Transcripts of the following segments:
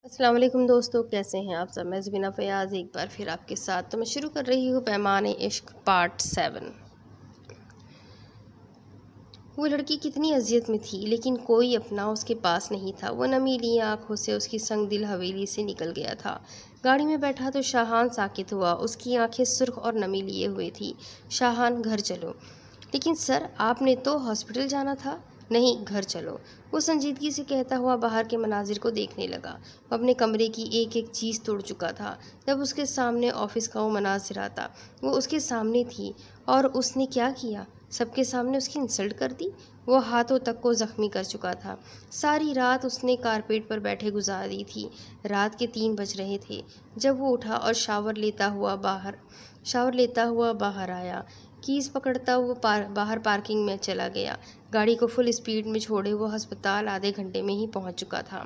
अस्सलाम वालेकुम दोस्तों, कैसे हैं आप सब। मैं ज़बीना फ़याज़ एक बार फिर आपके साथ। तो मैं शुरू कर रही हूँ पैमाने इश्क पार्ट 7। वो लड़की कितनी अजियत में थी, लेकिन कोई अपना उसके पास नहीं था। वो नमीली आँखों से उसकी संग दिल हवेली से निकल गया था। गाड़ी में बैठा तो शाहान साकित हुआ। उसकी आंखें सुर्ख और नमी लिए हुए थी। शाहान, घर चलो। लेकिन सर, आपने तो हॉस्पिटल जाना था। नहीं, घर चलो। वो संजीदगी से कहता हुआ बाहर के मनाजिर को देखने लगा। वो अपने कमरे की एक एक चीज़ तोड़ चुका था। जब उसके सामने ऑफिस का वो मनाजिर आता, वो उसके सामने थी और उसने क्या किया? सबके सामने उसकी इंसल्ट कर दी। वो हाथों तक को ज़ख्मी कर चुका था। सारी रात उसने कारपेट पर बैठे गुजार दी थी। रात के 3 बज रहे थे जब वो उठा और शावर लेता हुआ बाहर आया। कीज़ पकड़ता वो बाहर पार्किंग में चला गया। गाड़ी को फुल स्पीड में छोड़े वो अस्पताल आधे घंटे में ही पहुंच चुका था।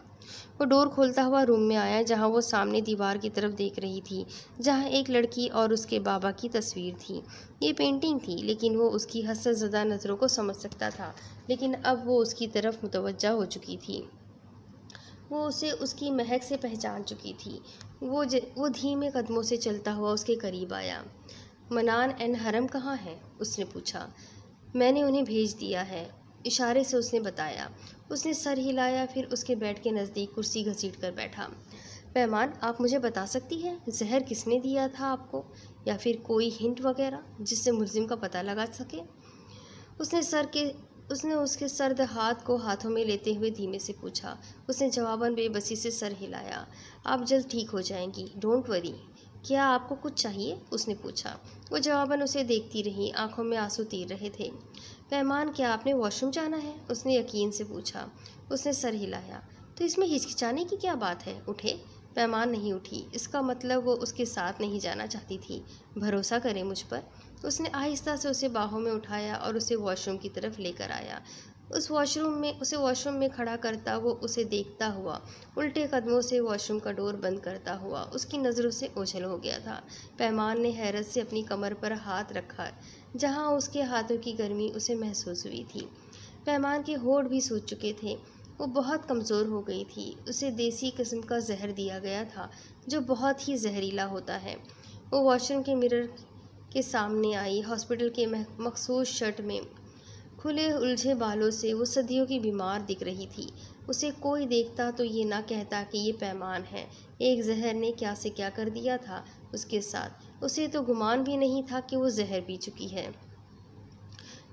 वो डोर खोलता हुआ रूम में आया, जहां वो सामने दीवार की तरफ देख रही थी, जहां एक लड़की और उसके बाबा की तस्वीर थी। ये पेंटिंग थी, लेकिन वो उसकी हसरत ज़दा नज़रों को समझ सकता था। लेकिन अब वो उसकी तरफ मुतवज्जा हो चुकी थी। वो उसे उसकी महक से पहचान चुकी थी। वो धीमे कदमों से चलता हुआ उसके करीब आया। मनान एंड हरम कहाँ हैं? उसने पूछा। मैंने उन्हें भेज दिया है, इशारे से उसने बताया। उसने सर हिलाया, फिर उसके बेड के नज़दीक कुर्सी घसीट कर बैठा। पैमान, आप मुझे बता सकती हैं जहर किसने दिया था आपको, या फिर कोई हिंट वगैरह जिससे मुलजिम का पता लगा सके? उसने उसके सर्द हाथ को हाथों में लेते हुए धीमे से पूछा। उसने जवाबन बेबसी से सर हिलाया। आप जल्द ठीक हो जाएंगी, डोंट वरी। क्या आपको कुछ चाहिए? उसने पूछा। वो जवाबन उसे देखती रही, आंखों में आंसू तीर रहे थे। पैमान, क्या आपने वॉशरूम जाना है? उसने यकीन से पूछा। उसने सर हिलाया। तो इसमें हिचकिचाने की क्या बात है, उठे। पैमान नहीं उठी। इसका मतलब वो उसके साथ नहीं जाना चाहती थी। भरोसा करें मुझ पर। उसने आहिस्ता से उसे बाहों में उठाया और उसे वॉशरूम की तरफ लेकर आया। उसे वॉशरूम में खड़ा करता वो उसे देखता हुआ उल्टे कदमों से वॉशरूम का डोर बंद करता हुआ उसकी नज़रों से ओझल हो गया था। पैमान ने हैरत से अपनी कमर पर हाथ रखा, जहां उसके हाथों की गर्मी उसे महसूस हुई थी। पैमान के होठ भी सूज चुके थे। वो बहुत कमज़ोर हो गई थी। उसे देसी किस्म का जहर दिया गया था, जो बहुत ही जहरीला होता है। वो वॉशरूम के मिरर के सामने आई। हॉस्पिटल के मखसूस शर्ट में खुले उलझे बालों से वो सदियों की बीमार दिख रही थी। उसे कोई देखता तो ये ना कहता कि ये पैमान है। एक जहर ने क्या से क्या कर दिया था उसके साथ। उसे तो गुमान भी नहीं था कि वो जहर पी चुकी है।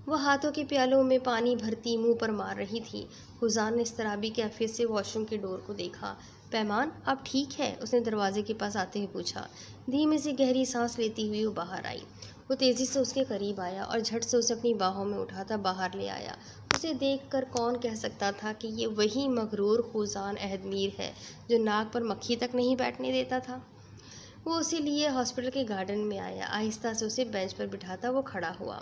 वह हाथों के प्यालों में पानी भरती मुंह पर मार रही थी। हुजान ने इस्तराबी कैफियत से वॉशरूम के डोर को देखा। पैमान, आप ठीक है? उसने दरवाजे के पास आते हुए पूछा। धीमे से गहरी सांस लेती हुई वो बाहर आई। वो तेज़ी से उसके करीब आया और झट से उसे अपनी बाहों में उठाता बाहर ले आया। उसे देखकर कौन कह सकता था कि ये वही मगरूर हुजान अहदमीर है जो नाक पर मक्खी तक नहीं बैठने देता था। वो उसे लिए हॉस्पिटल के गार्डन में आया। आहिस्ता से उसे बेंच पर बिठाता वो खड़ा हुआ,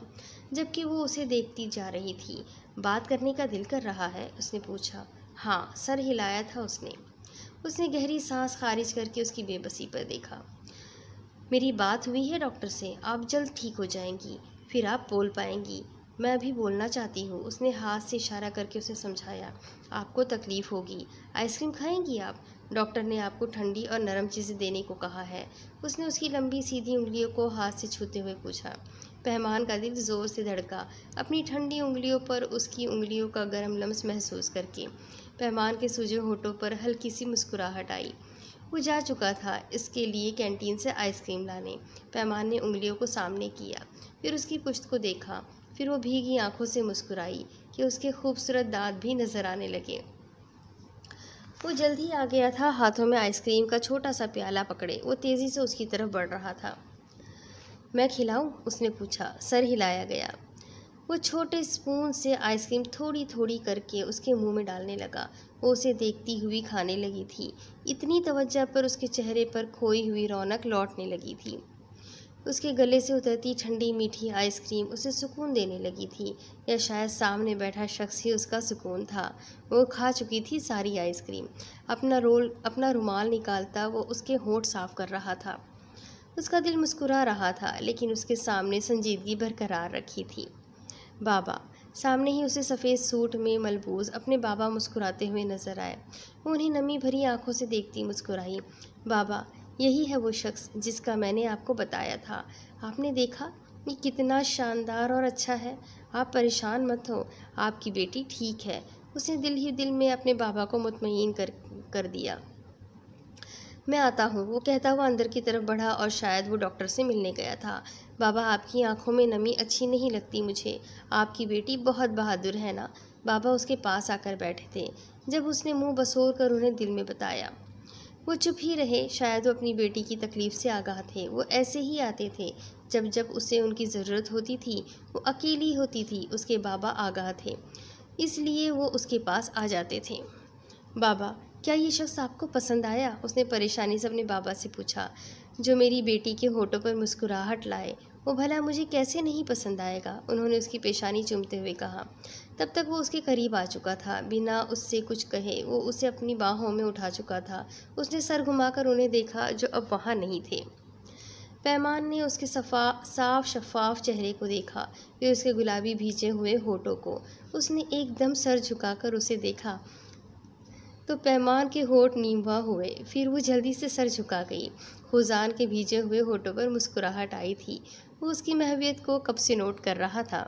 जबकि वो उसे देखती जा रही थी। बात करने का दिल कर रहा है? उसने पूछा। हाँ, सर हिलाया था उसने। उसने गहरी सांस खारिज करके उसकी बेबसी पर देखा। मेरी बात हुई है डॉक्टर से, आप जल्द ठीक हो जाएंगी, फिर आप बोल पाएंगी। मैं अभी बोलना चाहती हूँ। उसने हाथ से इशारा करके उसे समझाया। आपको तकलीफ़ होगी। आइसक्रीम खाएंगी आप? डॉक्टर ने आपको ठंडी और नरम चीज़ें देने को कहा है। उसने उसकी लंबी सीधी उंगलियों को हाथ से छूते हुए पूछा। पहमान का दिल ज़ोर से धड़का, अपनी ठंडी उंगलियों पर उसकी उंगलियों का गर्म लम्स महसूस करके। पहमान के सूजे होठों पर हल्की सी मुस्कुराहट आई। वो जा चुका था इसके लिए कैंटीन से आइसक्रीम लाने। पैमान ने उंगलियों को सामने किया, फिर उसकी पुश्त को देखा। फिर वो भीगी आंखों से मुस्कुराई कि उसके खूबसूरत दांत भी नजर आने लगे। वो जल्द ही आ गया था, हाथों में आइसक्रीम का छोटा सा प्याला पकड़े। वो तेज़ी से उसकी तरफ बढ़ रहा था। मैं खिलाऊं? उसने पूछा। सर हिलाया गया। वो छोटे स्पून से आइसक्रीम थोड़ी थोड़ी करके उसके मुंह में डालने लगा। वो उसे देखती हुई खाने लगी थी। इतनी तवज्जो पर उसके चेहरे पर खोई हुई रौनक लौटने लगी थी। उसके गले से उतरती ठंडी मीठी आइसक्रीम उसे सुकून देने लगी थी, या शायद सामने बैठा शख्स ही उसका सुकून था। वो खा चुकी थी सारी आइसक्रीम। अपना रुमाल निकालता वो उसके होंठ साफ कर रहा था। उसका दिल मुस्कुरा रहा था, लेकिन उसके सामने संजीदगी बरकरार रखी थी। बाबा, सामने ही उसे सफ़ेद सूट में मलबूस अपने बाबा मुस्कुराते हुए नजर आए। वो उन्हें नमी भरी आंखों से देखती मुस्कुराई। बाबा, यही है वो शख्स जिसका मैंने आपको बताया था। आपने देखा ये कितना शानदार और अच्छा है। आप परेशान मत हो, आपकी बेटी ठीक है। उसने दिल ही दिल में अपने बाबा को मुतमईन कर दिया। मैं आता हूँ, वो कहता हुआ अंदर की तरफ बढ़ा और शायद वो डॉक्टर से मिलने गया था। बाबा, आपकी आंखों में नमी अच्छी नहीं लगती मुझे। आपकी बेटी बहुत बहादुर है ना। बाबा उसके पास आकर बैठे थे जब उसने मुंह बसोर कर उन्हें दिल में बताया। वो चुप ही रहे। शायद वो अपनी बेटी की तकलीफ से आगाह थे। वो ऐसे ही आते थे जब जब उसे उनकी ज़रूरत होती थी। वो अकेली होती थी, उसके बाबा आगाह थे, इसलिए वो उसके पास आ जाते थे। बाबा, क्या ये शख्स आपको पसंद आया? उसने परेशानी से अपने बाबा से पूछा। जो मेरी बेटी के होठों पर मुस्कुराहट लाए, वो भला मुझे कैसे नहीं पसंद आएगा? उन्होंने उसकी पेशानी चूमते हुए कहा। तब तक वो उसके करीब आ चुका था। बिना उससे कुछ कहे वो उसे अपनी बाहों में उठा चुका था। उसने सर घुमाकर उन्हें देखा जो अब वहाँ नहीं थे। पैमान ने उसके साफ शफाफ चेहरे को देखा, फिर उसके गुलाबी भीजे हुए होठों को। उसने एकदम सर झुकाकर उसे देखा तो पैमान के होठ नींवा हुए। फिर वो जल्दी से सर झुका गई। खुजान के भीजे हुए होठों पर मुस्कुराहट आई थी। वो उसकी महवियत को कब से नोट कर रहा था।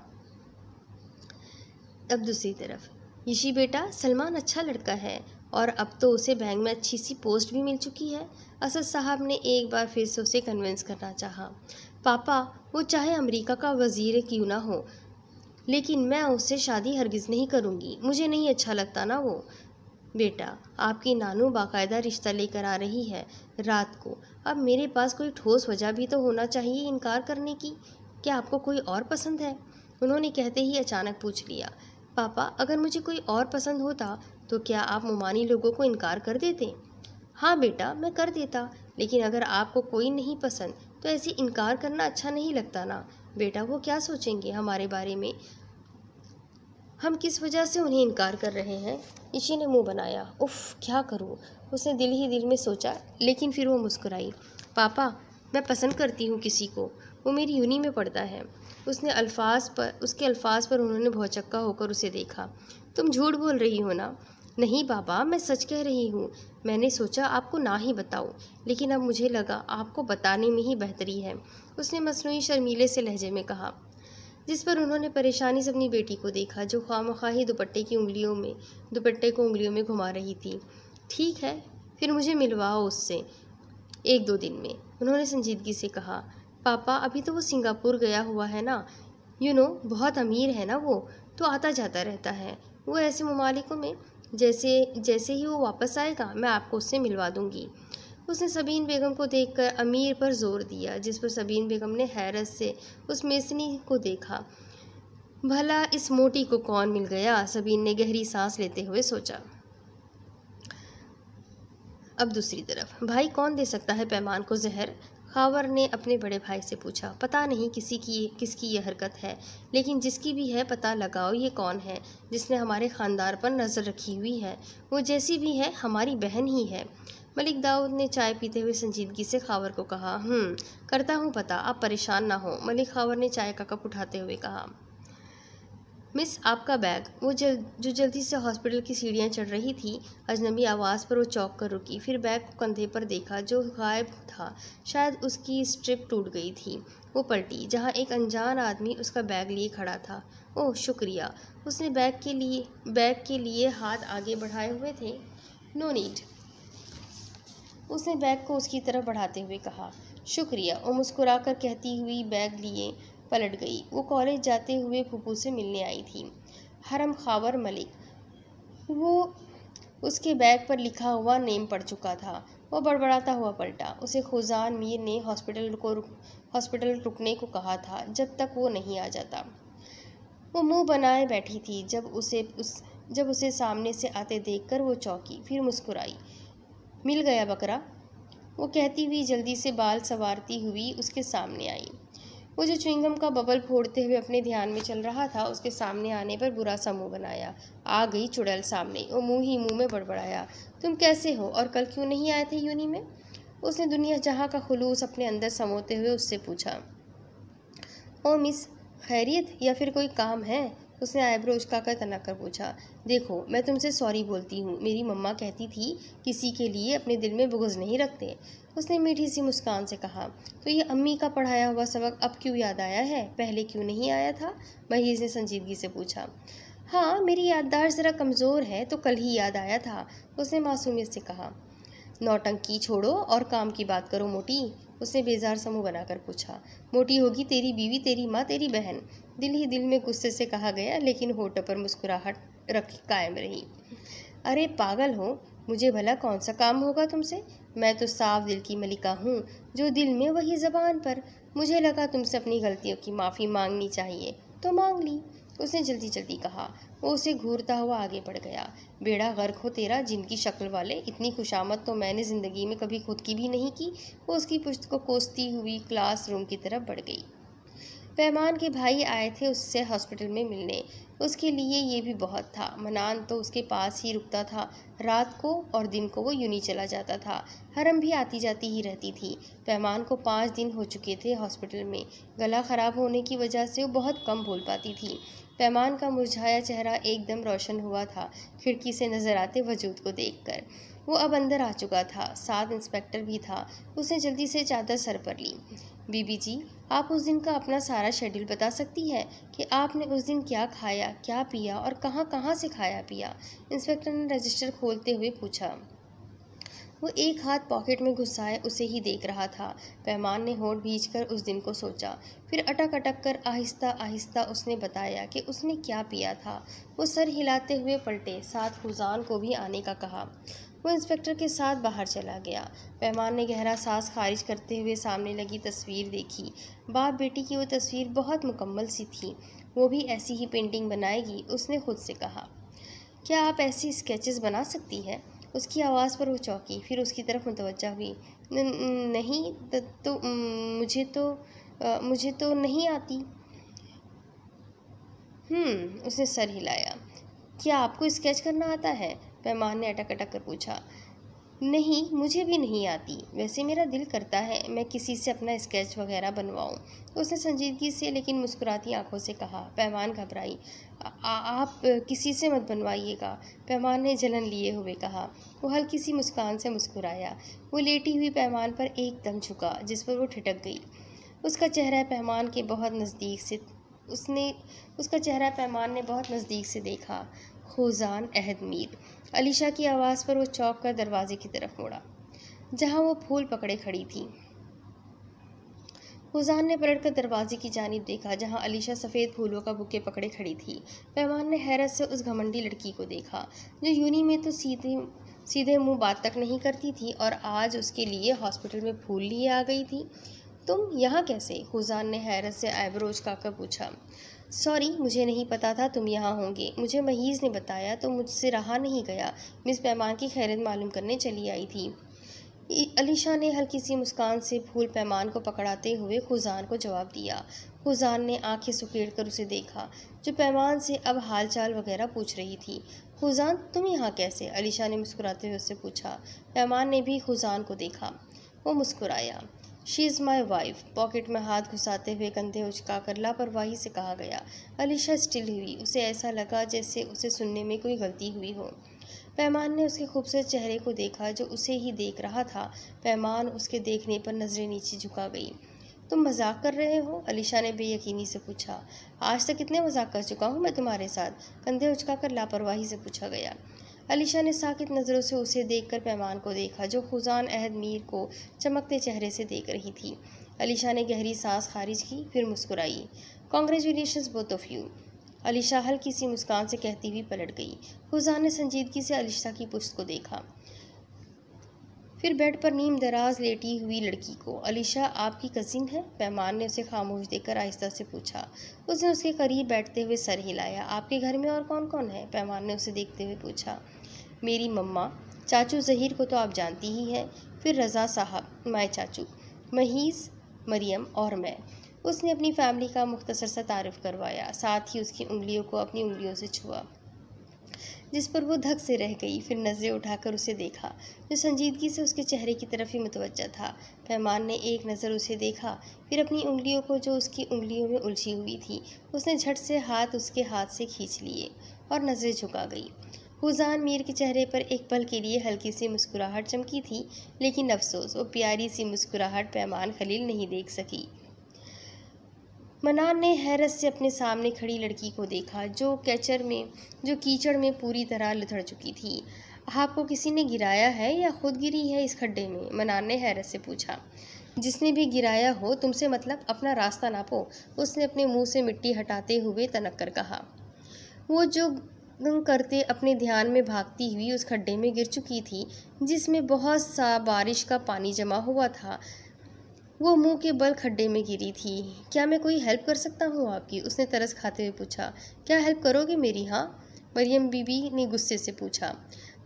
अब दूसरी तरफ, यशी बेटा, सलमान अच्छा लड़का है और अब तो उसे बैंक में अच्छी सी पोस्ट भी मिल चुकी है। असद साहब ने एक बार फिर से उसे कन्विंस करना चाहा। पापा, वो चाहे अमेरिका का वजीर क्यों ना हो, लेकिन मैं उससे शादी हरगिज़ नहीं करूँगी। मुझे नहीं अच्छा लगता ना वो। बेटा, आपकी नानू बाकायदा रिश्ता लेकर आ रही है रात को। अब मेरे पास कोई ठोस वजह भी तो होना चाहिए इनकार करने की। क्या आपको कोई और पसंद है? उन्होंने कहते ही अचानक पूछ लिया। पापा, अगर मुझे कोई और पसंद होता तो क्या आप मुमानी लोगों को इनकार कर देते? हाँ बेटा, मैं कर देता, लेकिन अगर आपको कोई नहीं पसंद तो ऐसे इनकार करना अच्छा नहीं लगता ना। बेटा, वो क्या सोचेंगे हमारे बारे में, हम किस वजह से उन्हें इनकार कर रहे हैं? इशी ने मुंह बनाया। उफ, क्या करूं? उसने दिल ही दिल में सोचा, लेकिन फिर वो मुस्कुराई। पापा, मैं पसंद करती हूँ किसी को, वो मेरी यूनी में पढ़ता है। उसके अल्फाज पर उन्होंने भौचक्का होकर उसे देखा। तुम झूठ बोल रही हो ना? नहीं बाबा, मैं सच कह रही हूँ। मैंने सोचा आपको ना ही बताऊँ, लेकिन अब मुझे लगा आपको बताने में ही बेहतरी है, उसने मसनूई शर्मीले से लहजे में कहा। जिस पर उन्होंने परेशानी से अपनी बेटी को देखा जो ख्वामख्वाही दुपट्टे को उंगलियों में घुमा रही थी। ठीक है, फिर मुझे मिलवाओ उससे 1-2 दिन में, उन्होंने संजीदगी से कहा। पापा, अभी तो वो सिंगापुर गया हुआ है ना। बहुत अमीर है ना वो, तो आता जाता रहता है। वो ऐसे ममालिकों में जैसे ही वो वापस आएगा मैं आपको उससे मिलवा दूंगी। उसने सबीन बेगम को देखकर अमीर पर जोर दिया, जिस पर सबीन बेगम ने हैरत से उस मेसनी को देखा। भला इस मोटी को कौन मिल गया? सबीन ने गहरी सांस लेते हुए सोचा। अब दूसरी तरफ, भाई कौन दे सकता है पैमान को जहर? खावर ने अपने बड़े भाई से पूछा। पता नहीं किसकी ये हरकत है, लेकिन जिसकी भी है पता लगाओ ये कौन है जिसने हमारे ख़ानदार पर नज़र रखी हुई है। वो जैसी भी है हमारी बहन ही है। मलिक दाऊद ने चाय पीते हुए संजीदगी से खावर को कहा। करता हूँ पता, आप परेशान ना हो, मलिक खावर ने चाय का कप उठाते हुए कहा। मिस, आपका बैग। वो जो जल्दी से हॉस्पिटल की सीढ़ियाँ चढ़ रही थी, अजनबी आवाज़ पर वो चौंक कर रुकी। फिर बैग को कंधे पर देखा जो गायब था। शायद उसकी स्ट्रिप टूट गई थी। वो पलटी जहाँ एक अनजान आदमी उसका बैग लिए खड़ा था। ओह शुक्रिया, उसने बैग के लिए हाथ आगे बढ़ाए हुए थे। नो नीड, उसने बैग को उसकी तरफ बढ़ाते हुए कहा। शुक्रिया, वो मुस्कुराकर कहती हुई बैग लिए पलट गई। वो कॉलेज जाते हुए फूफू से मिलने आई थी, हरम खावर मलिक। वो उसके बैग पर लिखा हुआ नेम पढ़ चुका था। वो बड़बड़ाता हुआ पलटा। उसे खुजान मीर ने हॉस्पिटल रुकने को कहा था जब तक वो नहीं आ जाता। वो मुंह बनाए बैठी थी। जब उसे सामने से आते देखकर वो चौंकी, फिर मुस्कुराई। मिल गया बकरा, वो कहती हुई जल्दी से बाल संवारती हुई उसके सामने आई। वो जो च्युइंगम का बबल फोड़ते हुए अपने ध्यान में चल रहा था, उसके सामने आने पर बुरा सा मुँह बनाया। आ गई चुड़ैल सामने। वो मुँह ही मुँह में बड़बड़ाया। तुम कैसे हो और कल क्यों नहीं आए थे यूनी में? उसने दुनिया जहाँ का खुलूस अपने अंदर समोते हुए उससे पूछा। ओ मिस, खैरियत या फिर कोई काम है? उसने आईब्रो उचकाकर तनक पूछा। देखो, मैं तुमसे सॉरी बोलती हूँ। मेरी मम्मा कहती थी किसी के लिए अपने दिल में बुग़्ज़ नहीं रखते। उसने मीठी सी मुस्कान से कहा। तो ये अम्मी का पढ़ाया हुआ सबक अब क्यों याद आया है, पहले क्यों नहीं आया था? महीज ने संजीदगी से पूछा। हाँ, मेरी याददाश्त ज़रा कमज़ोर है तो कल ही याद आया था, उसने मासूमियत से कहा। नौटंकी छोड़ो और काम की बात करो मोटी, उसने बेजार सा मुँह बनाकर पूछा। मोटी होगी तेरी बीवी, तेरी माँ, तेरी बहन, दिल ही दिल में गुस्से से कहा गया, लेकिन होठों पर मुस्कुराहट रखी कायम रही। अरे पागल हो, मुझे भला कौन सा काम होगा तुमसे? मैं तो साफ दिल की मलिका हूँ, जो दिल में वही ज़बान पर। मुझे लगा तुमसे अपनी गलतियों की माफ़ी मांगनी चाहिए तो मांग ली, उसने जल्दी जल्दी कहा। वो उसे घूरता हुआ आगे बढ़ गया। बेड़ा गर्क हो तेरा, जिनकी शक्ल वाले, इतनी खुशामद तो मैंने ज़िंदगी में कभी खुद की भी नहीं की। वो उसकी पुश्त को कोसती हुई क्लासरूम की तरफ बढ़ गई। पैमान के भाई आए थे उससे हॉस्पिटल में मिलने। उसके लिए ये भी बहुत था। मनान तो उसके पास ही रुकता था, रात को और दिन को वो यूं ही चला जाता था। हरम भी आती जाती ही रहती थी। पैमान को 5 दिन हो चुके थे हॉस्पिटल में। गला ख़राब होने की वजह से वो बहुत कम बोल पाती थी। पैमान का मुरझाया चेहरा एकदम रोशन हुआ था खिड़की से नज़र आते वजूद को देखकर। वो अब अंदर आ चुका था, साथ इंस्पेक्टर भी था। उसने जल्दी से चादर सर पर ली। बीबी जी, आप उस दिन का अपना सारा शेड्यूल बता सकती है कि आपने उस दिन क्या खाया, क्या पिया और कहाँ कहाँ से खाया पिया? इंस्पेक्टर ने रजिस्टर खोलते हुए पूछा। वो एक हाथ पॉकेट में घुसाए उसे ही देख रहा था। पैमान ने होठ भींचकर उस दिन को सोचा। फिर अटक अटक कर आहिस्ता आहिस्ता उसने बताया कि उसने क्या पिया था। वो सर हिलाते हुए पलटे, साथ हुजान को भी आने का कहा। वो इंस्पेक्टर के साथ बाहर चला गया। पैमान ने गहरा सांस खारिज करते हुए सामने लगी तस्वीर देखी। बाप बेटी की वो तस्वीर बहुत मुकम्मल सी थी। वो भी ऐसी ही पेंटिंग बनाएगी, उसने खुद से कहा। क्या आप ऐसी स्केचेस बना सकती है? उसकी आवाज़ पर वो चौंकी, फिर उसकी तरफ मुतवज्जा हुई। नहीं, मुझे तो नहीं आती। उसने सर हिलाया। क्या आपको स्केच करना आता है? पैमान ने अटक अटक कर पूछा। नहीं, मुझे भी नहीं आती। वैसे मेरा दिल करता है मैं किसी से अपना स्केच वगैरह बनवाऊं, उसने संजीदगी से लेकिन मुस्कुराती आंखों से कहा। पैमान घबराई। आप किसी से मत बनवाइएगा, पैमान ने जलन लिए हुए कहा। वो हल्की सी मुस्कान से मुस्कुराया। वो लेटी हुई पैमान पर एकदम झुका, जिस पर वो ठिठक गई। उसका चेहरा पैमान के बहुत नज़दीक से उसका चेहरा पैमान ने बहुत नज़दीक से देखा। खुजान अहद मीर। अलीशा की आवाज़ पर वो चौंक कर दरवाजे की तरफ मुड़ा, जहाँ वो फूल पकड़े खड़ी थी। खुजान ने पलटकर दरवाजे की जानिब देखा, जहाँ अलीशा सफ़ेद फूलों का बुके पकड़े खड़ी थी। पैमान ने हैरत से उस घमंडी लड़की को देखा, जो यूनी में तो सीधे मुंह बात तक नहीं करती थी और आज उसके लिए हॉस्पिटल में फूल लिए आ गई थी। तुम यहाँ कैसे? खुजान ने हैरत से आईब्रो उचकाकर पूछा। सॉरी, मुझे नहीं पता था तुम यहाँ होंगे। मुझे महीज़ ने बताया तो मुझसे रहा नहीं गया। मिस पैमान की खैरियत मालूम करने चली आई थी। अलीशा ने हल्की सी मुस्कान से फूल पैमान को पकड़ाते हुए खुजान को जवाब दिया। खुजान ने आंखें सुकेड़ कर उसे देखा, जो पैमान से अब हाल चाल वगैरह पूछ रही थी। खुजान, तुम यहाँ कैसे? अलीशा ने मुस्कुराते हुए उससे पूछा। पैमान ने भी खुजान को देखा। वो मुस्कुराया। She is my wife, pocket में हाथ घुसाते हुए कंधे उचकाकर लापरवाही से कहा गया। अलीशा स्टिल हुई। उसे ऐसा लगा जैसे उसे सुनने में कोई गलती हुई हो। पैमान ने उसके खूबसूरत चेहरे को देखा, जो उसे ही देख रहा था। पैमान उसके देखने पर नज़रें नीचे झुका गई। तुम मजाक कर रहे हो? अलीशा ने बेयकीनी से पूछा। आज तक कितने मजाक कर चुका हूँ मैं तुम्हारे साथ? कंधे उचकाकर लापरवाही से पूछा गया। अलीशा ने साकित नज़रों से उसे देखकर पैमान को देखा, जो खुजान अहद मीर को चमकते चेहरे से देख रही थी। अलीशा ने गहरी सांस खारिज की, फिर मुस्कुराई। Congratulations both of you, Alisha हल्की सी मुस्कान से कहती हुई पलट गई। खुजान ने संजीदगी से अलीशा की पुश्त को देखा, फिर बेड पर नीम दराज लेटी हुई लड़की को। अलीशा आपकी कज़िन है? पैमान ने उसे खामोश देखकर आहिस्ता से पूछा। उसने उसके करीब बैठते हुए सर हिलाया। आपके घर में और कौन कौन है? पैमान ने उसे देखते हुए पूछा। मेरी मम्मा, चाचू ज़हीर को तो आप जानती ही हैं, फिर रज़ा साहब माए चाचू, महीज़, मरियम और मैं। उसने अपनी फैमिली का मुख्तसर सा तारुफ करवाया, साथ ही उसकी उंगलियों को अपनी उंगलियों से छुआ। जिस पर वो धक से रह गई। फिर नज़रें उठाकर उसे देखा, जो संजीदगी से उसके चेहरे की तरफ ही मुतवज्जा था। पैमान ने एक नज़र उसे देखा, फिर अपनी उंगलियों को जो उसकी उंगलियों में उलझी हुई थी, उसने झट से हाथ उसके हाथ से खींच लिए और नज़रें झुका गई। हुजान मीर के चेहरे पर एक पल के लिए हल्की सी मुस्कुराहट चमकी थी, लेकिन अफसोस वो प्यारी सी मुस्कुराहट पैमान खलील नहीं देख सकी। मनान ने हैरत से अपने सामने खड़ी लड़की को देखा, जो कीचड़ में पूरी तरह लुढ़क चुकी थी। आपको किसी ने गिराया है या खुद गिरी है इस खड्डे में? मनान ने हैरत से पूछा। जिसने भी गिराया हो, तुमसे मतलब, अपना रास्ता नापो, उसने अपने मुंह से मिट्टी हटाते हुए तनक कर कहा। वो जो करते अपने ध्यान में भागती हुई उस खड्डे में गिर चुकी थी, जिसमें बहुत सा बारिश का पानी जमा हुआ था। वो मुंह के बल खड्डे में गिरी थी। क्या मैं कोई हेल्प कर सकता हूँ आपकी? उसने तरस खाते हुए पूछा। क्या हेल्प करोगे मेरी? हाँ, मरियम बीबी ने गुस्से से पूछा।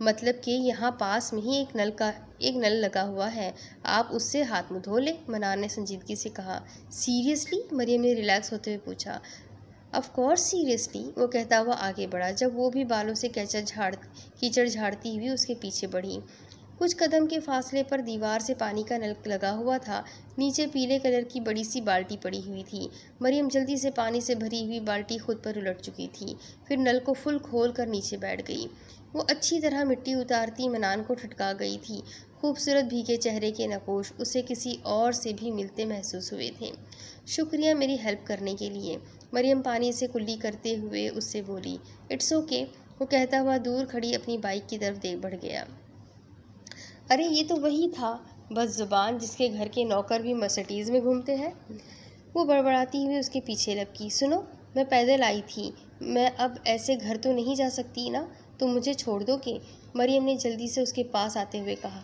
मतलब कि यहाँ पास में ही एक नल लगा हुआ है, आप उससे हाथ मुँह धो ले, मनान ने संजीदगी से कहा। सीरियसली? मरियम ने रिलैक्स होते हुए पूछा। ऑफ कोर्स सीरियसली, वो कहता हुआ आगे बढ़ा, जब वो भी बालों से कीचड़ झाड़ती हुई उसके पीछे बढ़ी। कुछ कदम के फासले पर दीवार से पानी का नल लगा हुआ था। नीचे पीले कलर की बड़ी सी बाल्टी पड़ी हुई थी। मरियम जल्दी से पानी से भरी हुई बाल्टी खुद पर उलट चुकी थी, फिर नल को फुल खोल कर नीचे बैठ गई। वो अच्छी तरह मिट्टी उतारती मनान को ठटका गई थी। खूबसूरत भीगे चेहरे के नकोश उसे किसी और से भी मिलते महसूस हुए थे। शुक्रिया मेरी हेल्प करने के लिए, मरियम पानी से कुल्ली करते हुए उससे बोली। इट्स ओके, वो कहता हुआ दूर खड़ी अपनी बाइक की तरफ बढ़ गया। अरे ये तो वही था, बदजुबान, जिसके घर के नौकर भी मर्सिडीज़ में घूमते हैं। वो बड़बड़ाती हुई उसके पीछे लपकी। सुनो, मैं पैदल आई थी, मैं अब ऐसे घर तो नहीं जा सकती ना, तुम मुझे छोड़ दोगे? मरियम ने जल्दी से उसके पास आते हुए कहा।